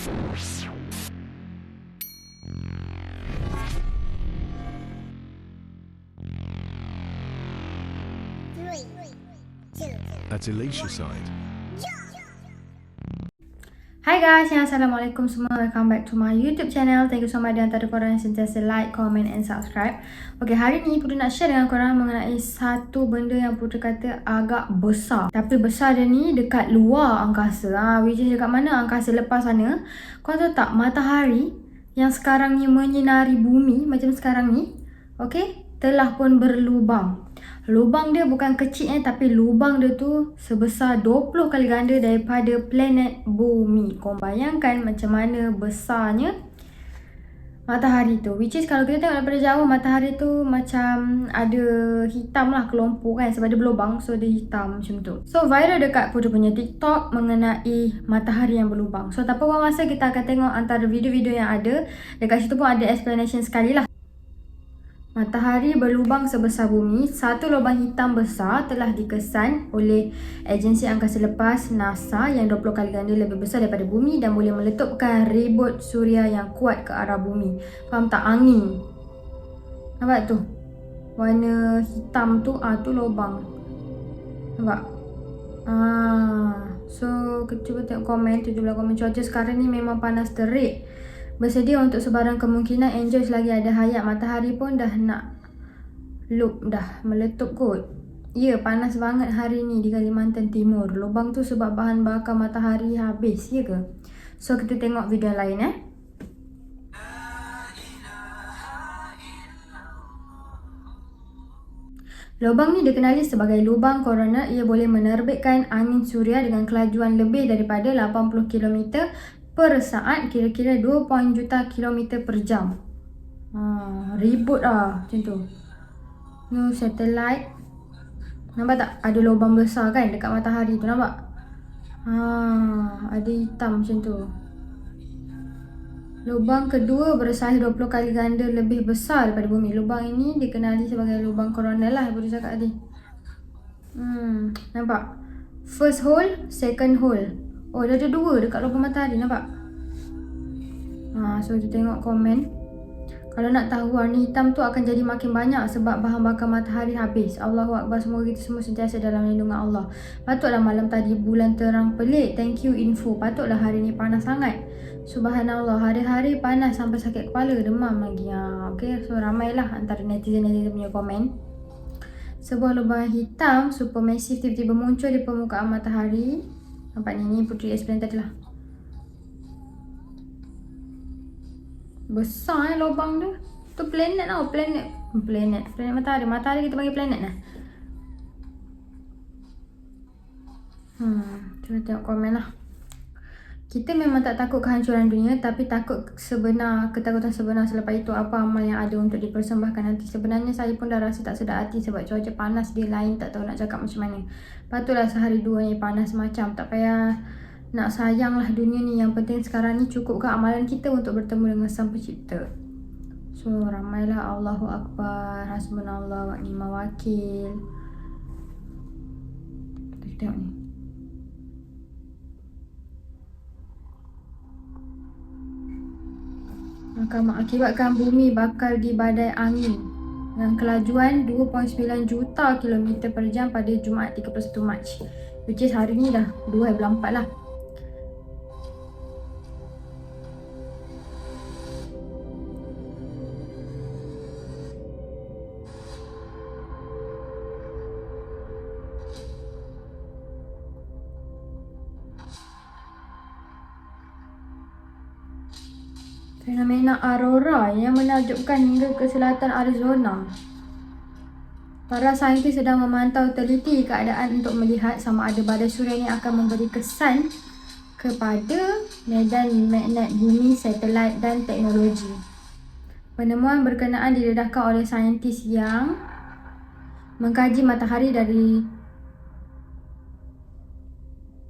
At Alicia side. Hi guys, Assalamualaikum semua. Welcome back to my YouTube channel. Thank you so much di antara korang yang sentiasa like, comment and subscribe. Okay, hari ni Putri nak share dengan korang mengenai satu benda yang Putri kata agak besar. Tapi besar dia ni dekat luar angkasa. Which is dekat mana angkasa lepas sana. Kau tahu tak, matahari yang sekarang ni menyinari bumi macam sekarang ni, okay, telah pun berlubang. Lubang dia bukan kecil tapi lubang dia tu sebesar 20 kali ganda daripada planet bumi. Kau bayangkan macam mana besarnya matahari tu. Which is kalau kita tengok daripada jauh, matahari tu macam ada hitam lah, kelompok kan, sebab dia berlubang, so dia hitam macam tu. So viral dekat Putri punya TikTok mengenai matahari yang berlubang. So tanpa buang masa, kita akan tengok antara video-video yang ada. Dekat situ pun ada explanation sekali lah. Matahari berlubang sebesar bumi. Satu lubang hitam besar telah dikesan oleh agensi angkasa lepas NASA yang 20 kali ganda lebih besar daripada bumi dan boleh meletupkan ribut suria yang kuat ke arah bumi. Faham tak? Angin. Nampak tu? Warna hitam tu, tu lubang. Nampak? So, kita cuba tengok komen. 17 komen. Cuaca sekarang ni memang panas terik. Bersedia untuk sebarang kemungkinan. Enjoy selagi ada hayat. Matahari pun dah nak dah meletup kot. Ya, panas banget hari ni di Kalimantan Timur. Lubang tu sebab bahan bakar matahari habis, ya ke? So kita tengok video lain Lubang ni dikenali sebagai lubang korona. Ia boleh menerbitkan angin suria dengan kelajuan lebih daripada 80 km per saat, kira-kira 2 juta kilometer per jam. Ribut lah macam tu. Ni satellite. Nampak tak? Ada lubang besar kan dekat matahari tu, nampak? Ada hitam macam tu. Lubang kedua bersaiz 20 kali ganda lebih besar daripada bumi. Lubang ini dikenali sebagai lubang korona lah, boleh cakap tadi. Nampak? First hole, second hole. Oh, dia ada dua dekat lubang matahari, nampak? So kita tengok komen. Kalau nak tahu, warna hitam tu akan jadi makin banyak sebab bahan bakar matahari habis. Allahu Akbar, semoga kita semua sentiasa dalam lindungan Allah. Patutlah malam tadi bulan terang pelik. Thank you info. Patutlah hari ni panas sangat. Subhanallah, hari-hari panas sampai sakit kepala, demam lagi. Okay, so ramailah antara netizen-netizen punya komen. Sebuah lubang hitam supermassive tiba-tiba muncul di permukaan matahari. Nampak ni Putri explain tadi lah. Besar lubang tu. Tu planet tau, planet matahari. Matahari kita panggil planet lah. Cuba tengok komen lah. Kita memang tak takut kehancuran dunia, tapi ketakutan sebenar selepas itu apa amal yang ada untuk dipersembahkan nanti. Sebenarnya saya pun dah rasa tak sedar hati sebab cuaca panas dia lain, tak tahu nak cakap macam mana. Patutlah sehari dua ni panas macam, tak payah nak sayanglah dunia ni. Yang penting sekarang ni cukupkan amalan kita untuk bertemu dengan Sang Pencipta. So ramailah Allahu Akbar, hasbunallah wa ni'mal wakil. Kita tengok ni. Akan mengakibatkan bumi bakal di badai angin dengan kelajuan 2.9 juta kilometer per jam pada Jumaat 31 Mac. Which is hari ni dah 2 bulan 4 lah. Fenomena aurora yang menakjubkan hingga ke selatan Arizona. Para saintis sedang memantau teliti keadaan untuk melihat sama ada badai suria ini akan memberi kesan kepada medan magnet bumi, satelit dan teknologi. Penemuan berkenaan didedahkan oleh saintis yang mengkaji matahari dari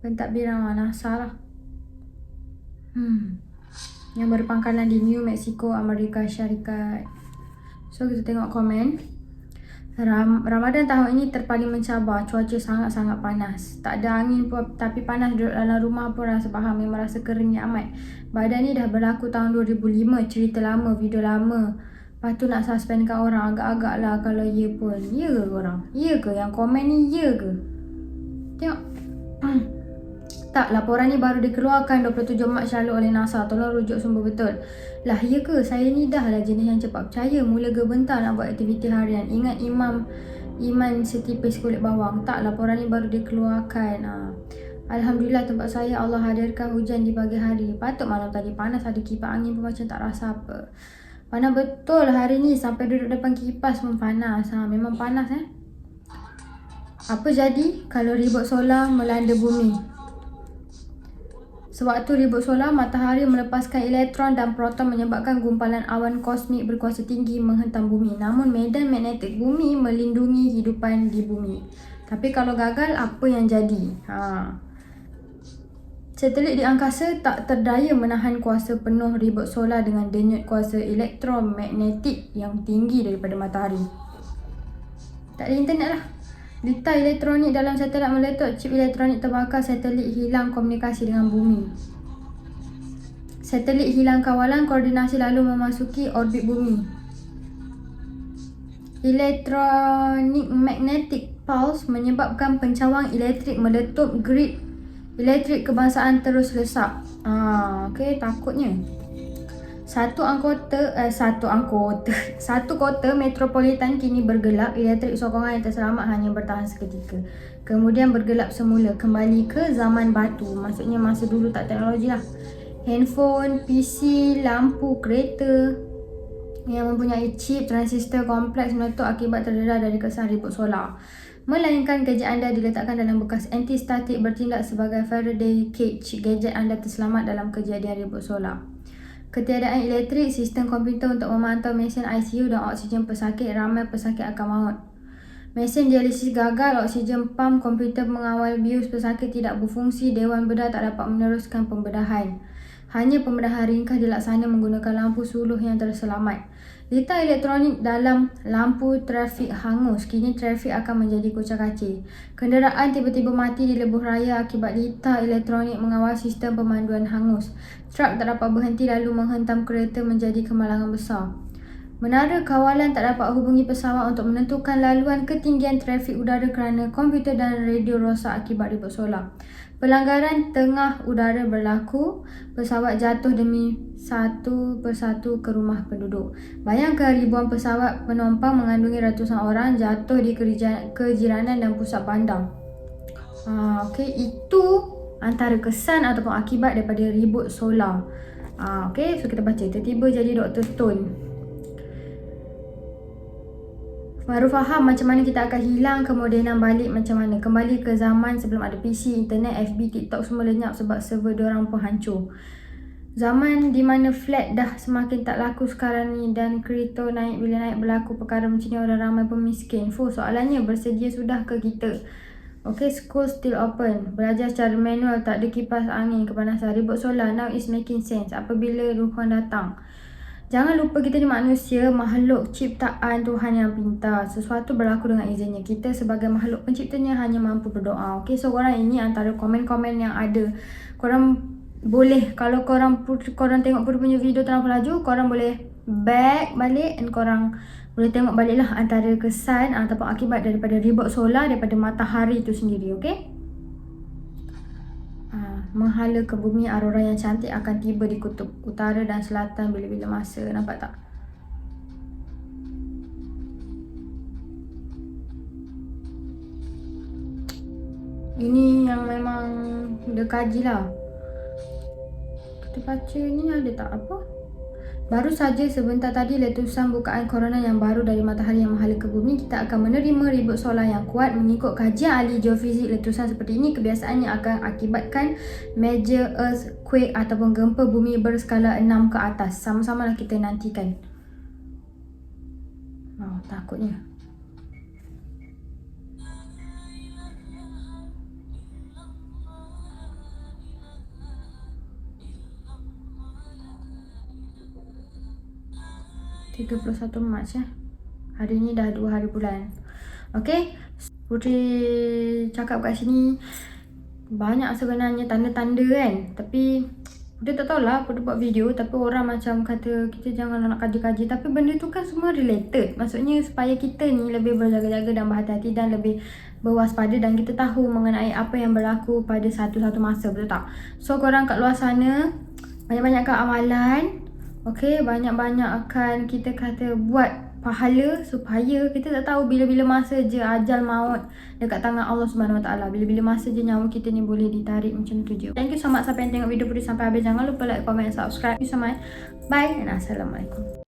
pentadbiran NASA lah. Yang berpangkalan di New Mexico, Amerika Syarikat. So kita tengok komen. Ramadan tahun ini terpaling mencabar. Cuaca sangat-sangat panas. Tak ada angin pun, tapi panas duduk dalam rumah pun rasa faham. Memang rasa keringnya amat. Badan ni dah berlaku tahun 2005. Cerita lama, video lama. Lepas tu nak suspendkan orang. Agak-agak lah kalau ya pun. Ya ke korang? Ya ke yang komen ni? Ya ke? Tengok. Tak, laporan ni baru dikeluarkan 27 Mac lalu oleh NASA. Tolong rujuk sumber betul. Lah ya ke? Saya ni dah lah jenis yang cepat percaya. Mula gebentar nak buat aktiviti harian. Ingat iman setipis kulit bawang. Tak, laporan ni baru dikeluarkan. Alhamdulillah tempat saya Allah hadirkan hujan di pagi hari. Patut malam tadi panas, ada kipas angin pun macam tak rasa apa. Panas betul hari ni. Sampai duduk depan kipas pun panas. Memang panas Apa jadi kalau ribut solar melanda bumi? Sewaktu ribut solar, matahari melepaskan elektron dan proton menyebabkan gumpalan awan kosmik berkuasa tinggi menghentam bumi. Namun medan magnetik bumi melindungi hidupan di bumi. Tapi kalau gagal, apa yang jadi? Satelit di angkasa tak terdaya menahan kuasa penuh ribut solar dengan denyut kuasa elektromagnetik yang tinggi daripada matahari. Tak ada internet lah. Litar elektronik dalam satelit meletup, chip elektronik terbakar, satelit hilang komunikasi dengan bumi. Satelit hilang kawalan koordinasi lalu memasuki orbit bumi. Electronic magnetic pulse menyebabkan pencawang elektrik meletup, grid elektrik kebangsaan terus lesak. Okey, takutnya. Satu kota metropolitan kini bergelap. Elektrik sokongan yang terselamat hanya bertahan seketika. Kemudian bergelap semula. Kembali ke zaman batu. Maksudnya masa dulu tak teknologi lah. Handphone, PC, lampu, kereta yang mempunyai chip transistor kompleks meletup akibat terdedah dari kesan ribut solar. Melainkan gadget anda diletakkan dalam bekas anti-statik bertindak sebagai Faraday cage. Gadget anda terselamat dalam kejadian ribut solar. Ketiadaan elektrik, sistem komputer untuk memantau mesin ICU dan oksigen pesakit, ramai pesakit akan maut. Mesin dialisis gagal, oksigen pump, komputer mengawal bius pesakit tidak berfungsi, dewan bedah tak dapat meneruskan pembedahan. Hanya pembedahan ringkas dilaksana menggunakan lampu suluh yang terselamat. Litar elektronik dalam lampu trafik hangus. Kini trafik akan menjadi kucak-kacir. Kenderaan tiba-tiba mati di lebuh raya akibat litar elektronik mengawal sistem pemanduan hangus. Truk tak dapat berhenti lalu menghentam kereta menjadi kemalangan besar. Menara kawalan tak dapat hubungi pesawat untuk menentukan laluan ketinggian trafik udara kerana komputer dan radio rosak akibat ribut solar. Pelanggaran tengah udara berlaku, pesawat jatuh demi satu persatu ke rumah penduduk. Bayangkan ribuan pesawat penumpang mengandungi ratusan orang jatuh di kejiranan dan pusat bandar. Okey, itu antara kesan ataupun akibat daripada ribut solar. Okey, so kita baca. Tiba-tiba jadi Dr. Stone. Baru faham macam mana kita akan hilang kemodenan balik macam mana. Kembali ke zaman sebelum ada PC, internet, FB, TikTok semua lenyap sebab server diorang pun hancur. Zaman di mana flat dah semakin tak laku sekarang ni dan kripto naik, bila naik berlaku perkara macam ni orang ramai pun miskin. Soalannya bersedia sudah ke kita? Okay, school still open. Belajar secara manual, tak ada kipas angin, kepanasan, ribut solar. Now is making sense. Apabila Tuhan datang. Jangan lupa kita ni manusia, makhluk ciptaan Tuhan yang pintar. Sesuatu berlaku dengan izinnya. Kita sebagai makhluk penciptanya hanya mampu berdoa. Okay, so korang ini antara komen-komen yang ada. Korang boleh, kalau korang tengok Pudu punya video terlalu laju, korang boleh back balik dan korang boleh tengok baliklah antara kesan ataupun akibat daripada ribut solar daripada matahari itu sendiri. Okay, menghala ke bumi, aurora yang cantik akan tiba di kutub utara dan selatan bila-bila masa. Nampak tak? Ini yang memang dia kaji lah. Kita baca ni ada tak apa? Baru saja sebentar tadi letusan bukaan corona yang baru dari matahari yang menghala ke bumi. Kita akan menerima ribut solar yang kuat. Mengikut kajian ahli geofizik, letusan seperti ini kebiasaannya akan akibatkan major earthquake ataupun gempa bumi berskala 6 ke atas. Sama-sama lah kita nantikan. Takutnya. Mac 31 Hari ni dah 2 hari bulan. Okay, Putri cakap kat sini banyak sebenarnya tanda-tanda kan. Tapi Putri tak tahulah Putri buat video, tapi orang macam kata kita jangan nak kaji-kaji. Tapi benda tu kan semua related. Maksudnya supaya kita ni lebih berjaga-jaga dan berhati-hati dan lebih berwaspada, dan kita tahu mengenai apa yang berlaku pada satu-satu masa, betul tak? So korang kat luar sana banyak-banyakkan amalan. Okay, banyak-banyak akan kita kata buat pahala supaya kita tak tahu bila-bila masa je ajal maut dekat tangan Allah Subhanahu Wa Taala. Bila-bila masa je nyawa kita ni boleh ditarik macam tu je. Thank you so much siapa yang tengok video Putri sampai habis. Jangan lupa like, comment, subscribe. Thank you so much. Bye and Assalamualaikum.